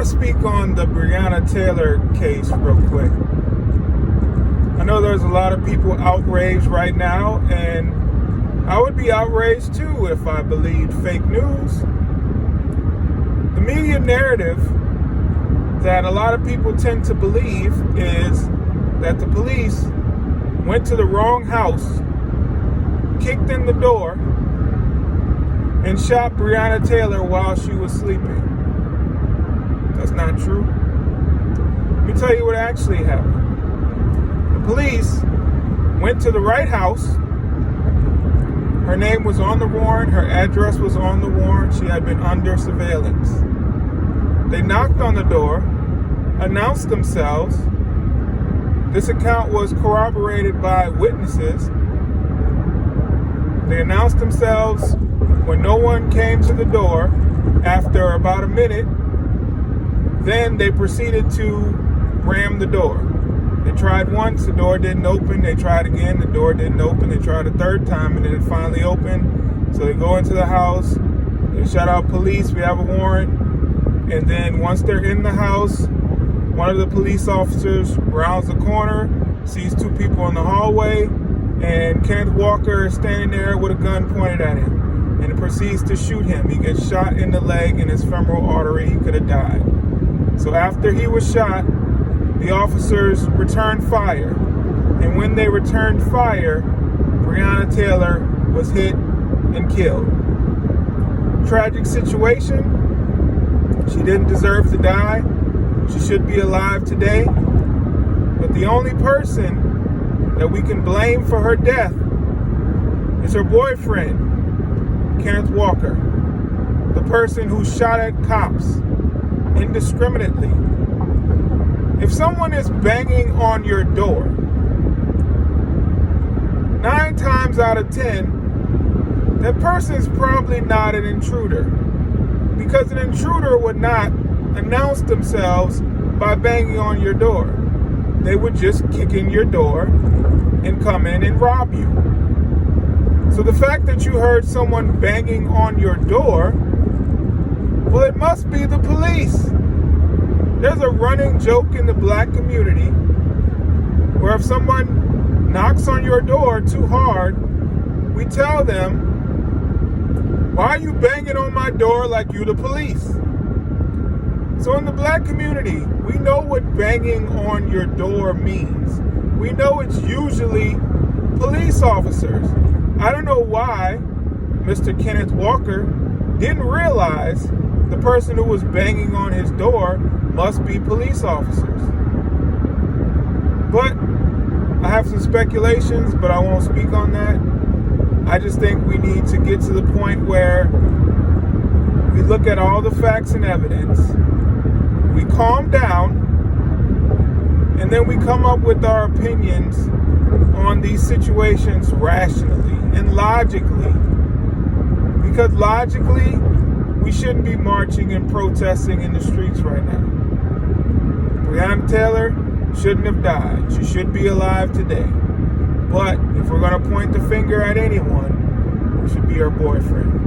to speak on the Breonna Taylor case real quick. I know there's a lot of people outraged right now, and I would be outraged too if I believed fake news. The media narrative that a lot of people tend to believe is that the police went to the wrong house, kicked in the door, and shot Breonna Taylor while she was sleeping. That's not true. Let me tell you what actually happened. The police went to the right house. Her name was on the warrant. Her address was on the warrant. She had been under surveillance. They knocked on the door, announced themselves. This account was corroborated by witnesses. They announced themselves when no one came to the door. After about a minute, then they proceeded to ram the door. They tried once, the door didn't open. They tried again, the door didn't open. They tried a third time, and then it finally opened. So they go into the house. They shout out, "Police, we have a warrant." And then once they're in the house, one of the police officers rounds the corner, sees two people in the hallway, and Kenneth Walker is standing there with a gun pointed at him, and proceeds to shoot him. He gets shot in the leg, in his femoral artery. He could have died. So after he was shot, the officers returned fire. And when they returned fire, Breonna Taylor was hit and killed. Tragic situation. She didn't deserve to die. She should be alive today. But the only person that we can blame for her death is her boyfriend, Kenneth Walker, the person who shot at cops indiscriminately. If someone is banging on your door, 9 times out of 10, that person is probably not an intruder, because an intruder would not announce themselves by banging on your door. They would just kick in your door and come in and rob you. So the fact that you heard someone banging on your door, well, it must be the police. There's a running joke in the black community where if someone knocks on your door too hard, we tell them, "Why are you banging on my door like you the police?" So in the black community, we know what banging on your door means. We know it's usually police officers. I don't know why Mr. Kenneth Walker didn't realize the person who was banging on his door must be police officers. But I have some speculations, but I won't speak on that. I just think we need to get to the point where we look at all the facts and evidence, we calm down, and then we come up with our opinions on these situations rationally and logically. Because logically, we shouldn't be marching and protesting in the streets right now. Breonna Taylor shouldn't have died. She should be alive today. But if we're going to point the finger at anyone, it should be her boyfriend.